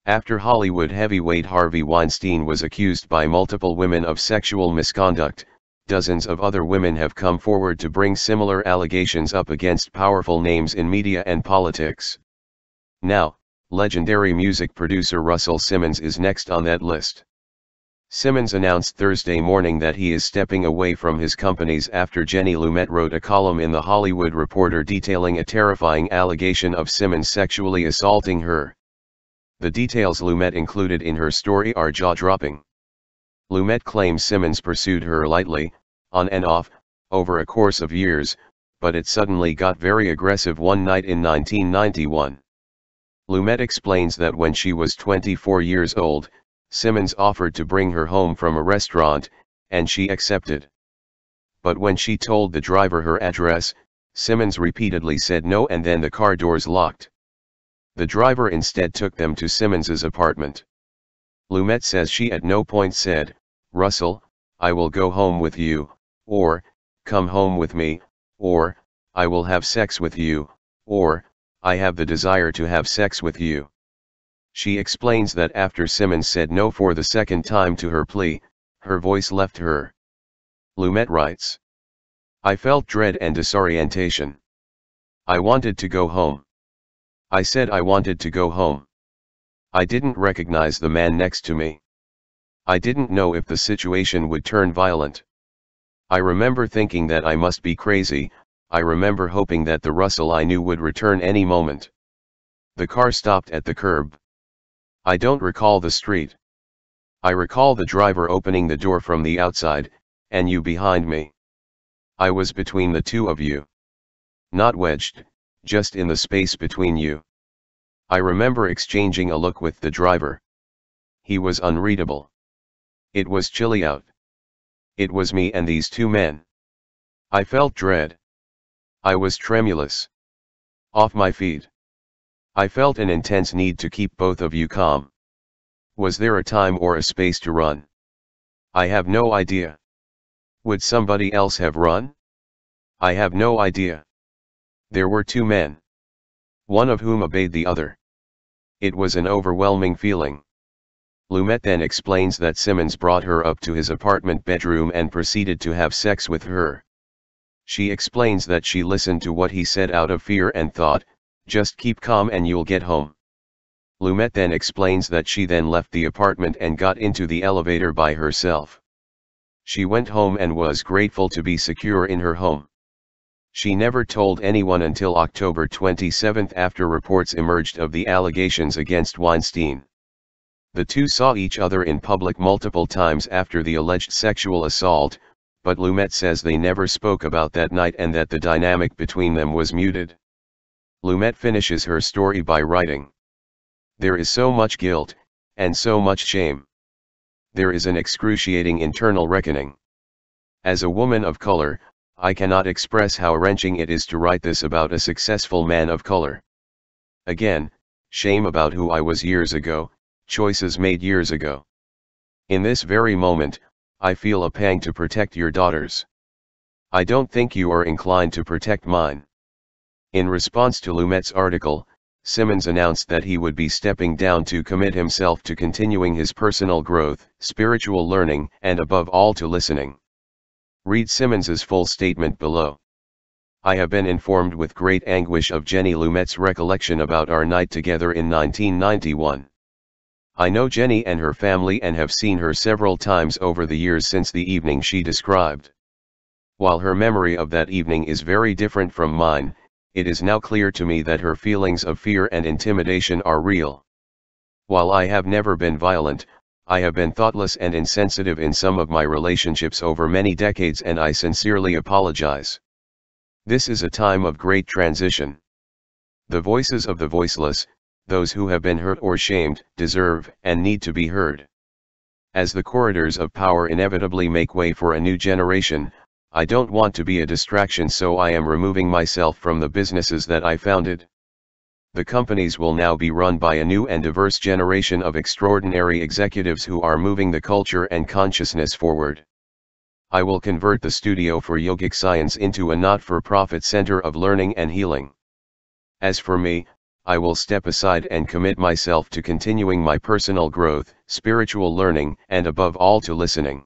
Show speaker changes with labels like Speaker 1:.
Speaker 1: After Hollywood heavyweight Harvey Weinstein was accused by multiple women of sexual misconduct, dozens of other women have come forward to bring similar allegations up against powerful names in media and politics. Now, legendary music producer Russell Simmons is next on that list. Simmons announced Thursday morning that he is stepping away from his companies after Jenny Lumet wrote a column in The Hollywood Reporter detailing a terrifying allegation of Simmons sexually assaulting her. The details Lumet included in her story are jaw-dropping. Lumet claims Simmons pursued her lightly, on and off, over a course of years, but it suddenly got very aggressive one night in 1991. Lumet explains that when she was 24 years old, Simmons offered to bring her home from a restaurant, and she accepted. But when she told the driver her address, Simmons repeatedly said no, and then the car doors locked. The driver instead took them to Simmons's apartment. Lumet says she at no point said, "Russell, I will go home with you," or, "Come home with me," or, "I will have sex with you," or, "I have the desire to have sex with you." She explains that after Simmons said no for the second time to her plea, her voice left her. Lumet writes, "I felt dread and disorientation. I wanted to go home. I said I wanted to go home. I didn't recognize the man next to me. I didn't know if the situation would turn violent. I remember thinking that I must be crazy. I remember hoping that the Russell I knew would return any moment. The car stopped at the curb. I don't recall the street. I recall the driver opening the door from the outside, and you behind me. I was between the two of you. Not wedged, just in the space between you. I remember exchanging a look with the driver. He was unreadable. It was chilly out. It was me and these two men. I felt dread. I was tremulous. Off my feet. I felt an intense need to keep both of you calm. Was there a time or a space to run? I have no idea. Would somebody else have run? I have no idea. There were two men. One of whom obeyed the other. It was an overwhelming feeling." Lumet then explains that Simmons brought her up to his apartment bedroom and proceeded to have sex with her. She explains that she listened to what he said out of fear and thought, "Just keep calm and you'll get home." Lumet then explains that she then left the apartment and got into the elevator by herself. She went home and was grateful to be secure in her home. She never told anyone until October 27 after reports emerged of the allegations against Weinstein. The two saw each other in public multiple times after the alleged sexual assault, but Lumet says they never spoke about that night and that the dynamic between them was muted. Lumet finishes her story by writing, "There is so much guilt, and so much shame. There is an excruciating internal reckoning. As a woman of color, I cannot express how wrenching it is to write this about a successful man of color. Again, shame about who I was years ago, choices made years ago. In this very moment, I feel a pang to protect your daughters. I don't think you are inclined to protect mine." In response to Lumet's article, Simmons announced that he would be stepping down to commit himself to continuing his personal growth, spiritual learning, and above all to listening. Read Simmons's full statement below. "I have been informed with great anguish of Jenny Lumet's recollection about our night together in 1991. I know Jenny and her family and have seen her several times over the years since the evening she described. While her memory of that evening is very different from mine, it is now clear to me that her feelings of fear and intimidation are real. While I have never been violent, I have been thoughtless and insensitive in some of my relationships over many decades, and I sincerely apologize. This is a time of great transition. The voices of the voiceless, those who have been hurt or shamed, deserve and need to be heard. As the corridors of power inevitably make way for a new generation, I don't want to be a distraction, so I am removing myself from the businesses that I founded. The companies will now be run by a new and diverse generation of extraordinary executives who are moving the culture and consciousness forward. I will convert the studio for yogic science into a not-for-profit center of learning and healing. As for me, I will step aside and commit myself to continuing my personal growth, spiritual learning, and above all to listening.